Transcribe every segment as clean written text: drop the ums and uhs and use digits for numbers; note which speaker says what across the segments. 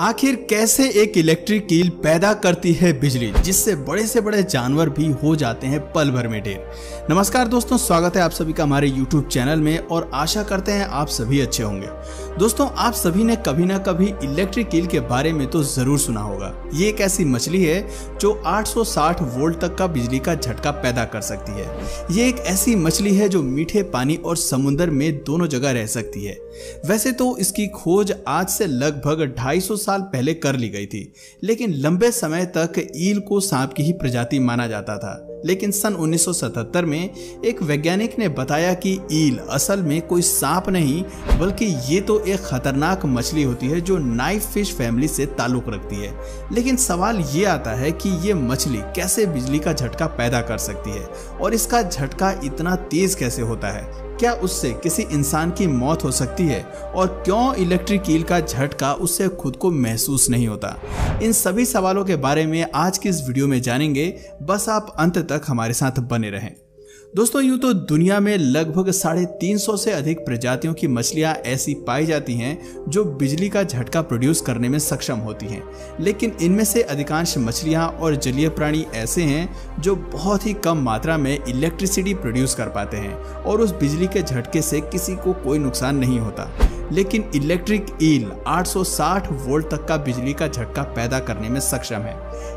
Speaker 1: आखिर कैसे एक इलेक्ट्रिक ईल पैदा करती है बिजली, जिससे बड़े से बड़े जानवर भी हो जाते हैं पल भर में ढेर। नमस्कार दोस्तों, स्वागत है आप सभी का हमारे YouTube चैनल में और आशा करते हैं आप सभी अच्छे होंगे। दोस्तों, आप सभी ने कभी ना कभी इलेक्ट्रिक ईल के बारे में तो जरूर सुना होगा। ये एक ऐसी मछली है जो 860 वोल्ट तक का बिजली का झटका पैदा कर सकती है। ये एक ऐसी मछली है जो मीठे पानी और समुद्र में दोनों जगह रह सकती है। वैसे तो इसकी खोज आज से लगभग 250 साल पहले कर ली गई थी, लेकिन लंबे समय तक ईल को सांप की ही प्रजाति माना जाता था। लेकिन सन 1977 में एक वैज्ञानिक ने बताया कि ईल असल में कोई सांप नहीं, बल्कि ये तो एक खतरनाक मछली होती है जो नाइफ फिश फैमिली से ताल्लुक रखती है। लेकिन सवाल ये आता है कि ये मछली कैसे बिजली का झटका पैदा कर सकती है और इसका झटका इतना तेज कैसे होता है? क्या उससे किसी इंसान की मौत हो सकती है और क्यों इलेक्ट्रिक ईल का झटका उससे खुद को महसूस नहीं होता? इन सभी सवालों के बारे में आज की इस वीडियो में जानेंगे, बस आप अंत तक हमारे साथ बने रहें। दोस्तों, यूं तो दुनिया में लगभग 350 से अधिक प्रजातियों की मछलियां ऐसी पाई जाती हैं जो बिजली का झटका प्रोड्यूस करने में सक्षम होती हैं, लेकिन इनमें से अधिकांश मछलियां और जलीय प्राणी ऐसे हैं जो बहुत ही कम मात्रा में इलेक्ट्रिसिटी प्रोड्यूस कर पाते हैं और उस बिजली के झटके से किसी को कोई नुकसान नहीं होता। लेकिन इलेक्ट्रिक ईल 860 वोल्ट तक का बिजली का झटका पैदा करने में सक्षम है।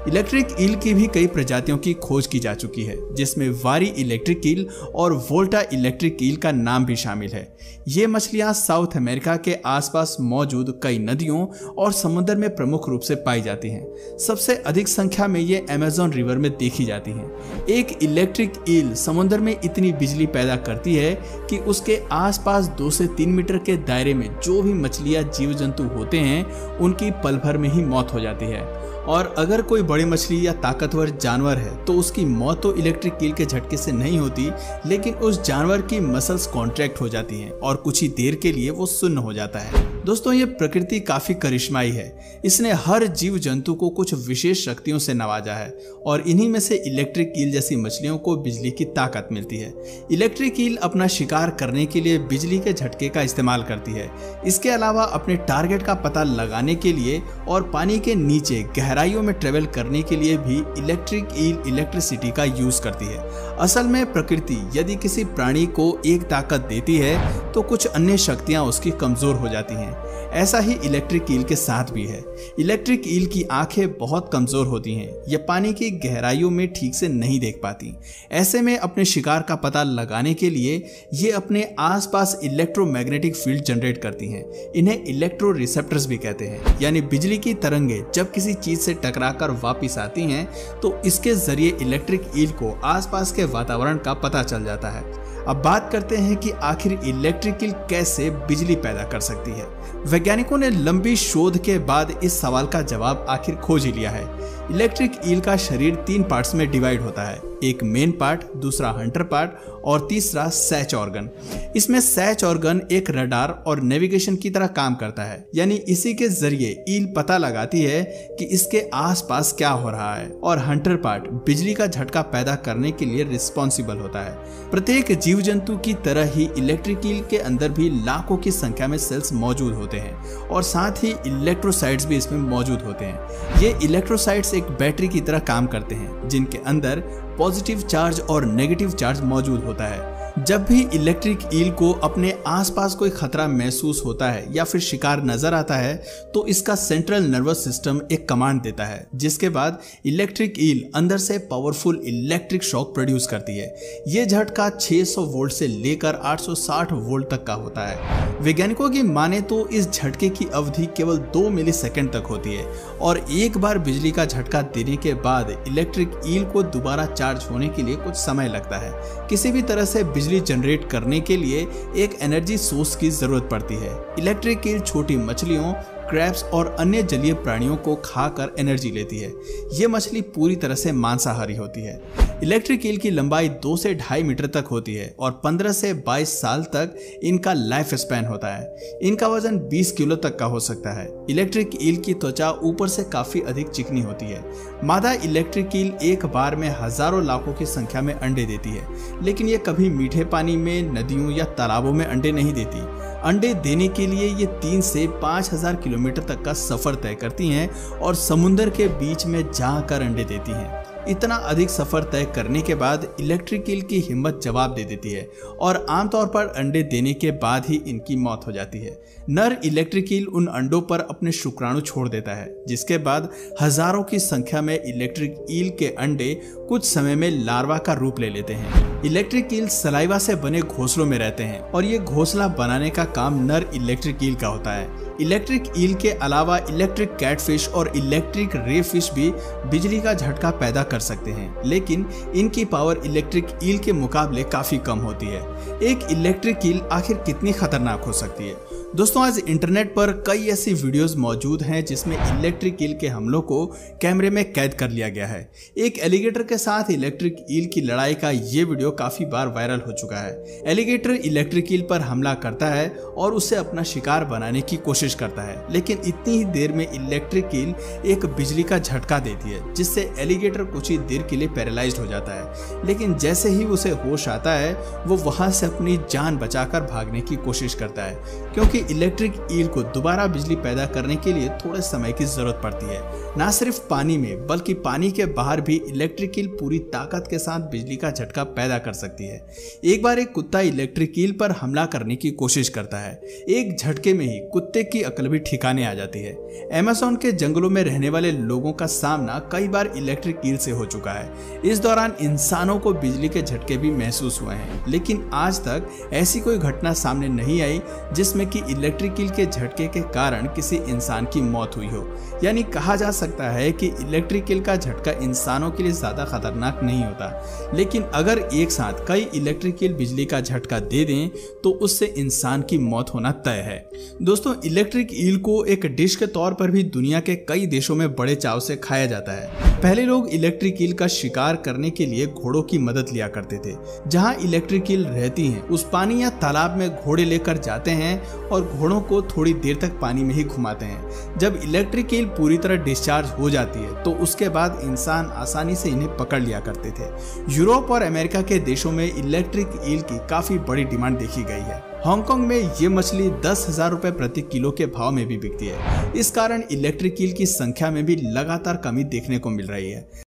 Speaker 1: इलेक्ट्रिक ईल की भी कई प्रजातियों की खोज की जा चुकी है, जिसमें वारी इलेक्ट्रिक ईल और वोल्टा इलेक्ट्रिक ईल का नाम भी शामिल है। ये मछलियां साउथ अमेरिका के आसपास मौजूद कई नदियों और समुद्र में प्रमुख रूप से पाई जाती हैं। सबसे अधिक संख्या में ये अमेज़न रिवर में देखी जाती हैं। एक इलेक्ट्रिक ईल समुद्र में इतनी बिजली पैदा करती है कि उसके आसपास 2 से 3 मीटर के दायरे में जो भी मछलियां जीव जंतु होते हैं उनकी पल भर में ही मौत हो जाती है। और अगर कोई बड़ी मछली या ताकतवर जानवर है तो उसकी मौत तो इलेक्ट्रिक ईल के झटके से नहीं होती, लेकिन उस जानवर की मसल्स कॉन्ट्रैक्ट हो जाती हैं और कुछ ही देर के लिए वो सुन्न हो जाता है। दोस्तों, ये प्रकृति काफी करिश्माई है। इसने हर जीव जंतु को कुछ विशेष शक्तियों से नवाजा है और इन्हीं में से इलेक्ट्रिक ईल जैसी मछलियों को बिजली की ताकत मिलती है। इलेक्ट्रिक ईल अपना शिकार करने के लिए बिजली के झटके का इस्तेमाल करती है। इसके अलावा अपने टारगेट का पता लगाने के लिए और पानी के नीचे गहराइयों में ट्रेवल करने के लिए भी इलेक्ट्रिक ईल इलेक्ट्रिसिटी का यूज करती है। असल में प्रकृति यदि किसी प्राणी को एक ताकत देती है तो कुछ अन्य शक्तियां उसकी कमजोर हो जाती हैं। ऐसा ही इलेक्ट्रिक ईल के साथ भी है। इलेक्ट्रिक ईल की आंखें बहुत कमजोर होती हैं। ये पानी की गहराइयों में ठीक से नहीं देख पाती। ऐसे में अपने शिकार का पता लगाने के लिए ये अपने आसपास इलेक्ट्रोमैग्नेटिक फील्ड जनरेट करती हैं। इन्हें इलेक्ट्रो रिसेप्टर्स भी कहते हैं, यानी बिजली की तरंगें जब किसी चीज से टकराकर वापस आती हैं तो इसके जरिए इलेक्ट्रिक ईल को आसपास के वातावरण का पता चल जाता है। अब बात करते हैं कि आखिर इलेक्ट्रिक ईल कैसे बिजली पैदा कर सकती है। वैज्ञानिकों ने लंबी शोध के बाद इस सवाल का जवाब आखिर खोज ही लिया है। इलेक्ट्रिक ईल का शरीर 3 पार्ट्स में डिवाइड होता है, एक मेन पार्ट, दूसरा हंटर पार्ट और तीसरा सैच ऑर्गन। इसमें सैच ऑर्गन एक रडार और नेविगेशन की तरह काम करता है, यानी इसी के जरिए ईल पता लगाती है कि इसके आसपास क्या हो रहा है, और हंटर पार्ट बिजली का झटका पैदा करने के लिए रिस्पॉन्सिबल होता है। प्रत्येक जीव जंतु की तरह ही इलेक्ट्रिक ईल के अंदर भी लाखों की संख्या में सेल्स मौजूद होते हैं और साथ ही इलेक्ट्रोसाइट्स भी इसमें मौजूद होते हैं। ये इलेक्ट्रोसाइट्स एक बैटरी की तरह काम करते हैं, जिनके अंदर पॉजिटिव चार्ज और नेगेटिव चार्ज मौजूद होता है। जब भी इलेक्ट्रिक ईल को अपने आसपास कोई खतरा महसूस होता है या फिर शिकार नजर आता है तो इसका सेंट्रल नर्वस सिस्टम एक कमांड देता है, जिसके बाद इलेक्ट्रिक ईल अंदर से पावरफुल इलेक्ट्रिक शॉक प्रोड्यूस करती है। ये झटका 600 वोल्ट से लेकर 860 वोल्ट तक का होता है। वैज्ञानिकों की माने तो इस झटके की अवधि केवल 2 मिलीसेकंड तक होती है और एक बार बिजली का झटका देने के बाद इलेक्ट्रिक ईल को दोबारा चार्ज होने के लिए कुछ समय लगता है। किसी भी तरह से बिजली जनरेट करने के लिए एक एनर्जी सोर्स की जरूरत पड़ती है। इलेक्ट्रिक ईल छोटी मछलियों, क्रैब्स और अन्य जलीय प्राणियों को खाकर एनर्जी लेती है। ये मछली पूरी तरह से मांसाहारी होती है। इलेक्ट्रिक ईल की लंबाई 2 से 2.5 मीटर तक होती है और 15 से 22 साल तक इनका लाइफ स्पैन होता है। इनका वजन 20 किलो तक का हो सकता है। इलेक्ट्रिक ईल की त्वचा ऊपर से काफी अधिक चिकनी होती है। मादा इलेक्ट्रिक ईल एक बार में हजारों लाखों की संख्या में अंडे देती है, लेकिन ये कभी मीठे पानी में, नदियों या तालाबों में अंडे नहीं देती। अंडे देने के लिए ये 3 से 5,000 किलोमीटर तक का सफर तय करती हैं और समुद्र के बीच में जाकर अंडे देती हैं। इतना अधिक सफर तय करने के बाद इलेक्ट्रिक ईल की हिम्मत जवाब दे देती है और आमतौर पर अंडे देने के बाद ही इनकी मौत हो जाती है। नर इलेक्ट्रिक ईल उन अंडों पर अपने शुक्राणु छोड़ देता है, जिसके बाद हजारों की संख्या में इलेक्ट्रिक ईल के अंडे कुछ समय में लार्वा का रूप ले लेते हैं। इलेक्ट्रिक ईल सलाइवा से बने घोंसलों में रहते हैं और ये घोंसला बनाने का काम नर इलेक्ट्रिक ईल का होता है। इलेक्ट्रिक ईल के अलावा इलेक्ट्रिक कैटफिश और इलेक्ट्रिक रे फिश भी बिजली का झटका पैदा कर सकते हैं, लेकिन इनकी पावर इलेक्ट्रिक ईल के मुकाबले काफी कम होती है। एक इलेक्ट्रिक ईल आखिर कितनी खतरनाक हो सकती है? दोस्तों, आज इंटरनेट पर कई ऐसी वीडियोस मौजूद हैं जिसमें इलेक्ट्रिक ईल के हमलों को कैमरे में कैद कर लिया गया है। एक एलिगेटर के साथ इलेक्ट्रिक ईल की लड़ाई का ये वीडियो काफी बार वायरल हो चुका है। एलिगेटर इलेक्ट्रिक ईल पर हमला करता है और उसे अपना शिकार बनाने की कोशिश करता है, लेकिन इतनी ही देर में इलेक्ट्रिक ईल एक बिजली का झटका देती है, जिससे एलिगेटर कुछ ही देर के लिए पैरालाइज्ड हो जाता है। लेकिन जैसे ही उसे होश आता है, वो वहां से अपनी जान बचाकर भागने की कोशिश करता है, क्योंकि इलेक्ट्रिक ईल को दोबारा बिजली पैदा करने के लिए थोड़े समय की जरूरत पड़ती है। ना सिर्फ पानी में, बल्कि पानी के बाहर भी इलेक्ट्रिक ईल पूरी ताकत के साथ बिजली का झटका पैदा कर सकती है। एक बार एक कुत्ता इलेक्ट्रिक ईल पर हमला करने की कोशिश करता है। एक झटके में ही कुत्ते की अकल भी ठिकाने आ जाती है। अमेज़न के जंगलों में रहने वाले लोगों का सामना कई बार इलेक्ट्रिक ईल से हो चुका है। इस दौरान इंसानों को बिजली के झटके भी महसूस हुए हैं, लेकिन आज तक ऐसी कोई घटना सामने नहीं आई जिसमें कि इलेक्ट्रिक ईल के झटके के कारण किसी इंसान की मौत हुई हो। यानी कहा जा सकता है कि इलेक्ट्रिक ईल का झटका इंसानों के लिए ज्यादा खतरनाक नहीं होता, लेकिन अगर एक साथ कई इलेक्ट्रिक ईल बिजली का झटका दे दें तो उससे इंसान की मौत होना तय है। दोस्तों, इलेक्ट्रिक ईल को एक डिश के तौर पर भी दुनिया के कई देशों में बड़े चाव से खाया जाता है। पहले लोग इलेक्ट्रिक ईल का शिकार करने के लिए घोड़ों की मदद लिया करते थे। जहां इलेक्ट्रिक ईल रहती हैं, उस पानी या तालाब में घोड़े लेकर जाते हैं और घोड़ों को थोड़ी देर तक पानी में ही घुमाते हैं। जब इलेक्ट्रिक ईल पूरी तरह डिस्चार्ज हो जाती है तो उसके बाद इंसान आसानी से इन्हें पकड़ लिया करते थे। यूरोप और अमेरिका के देशों में इलेक्ट्रिक ईल की काफी बड़ी डिमांड देखी गई है। हांगकांग में ये मछली 10,000 रुपए प्रति किलो के भाव में भी बिकती है। इस कारण इलेक्ट्रिक ईल की संख्या में भी लगातार कमी देखने को मिल रही है।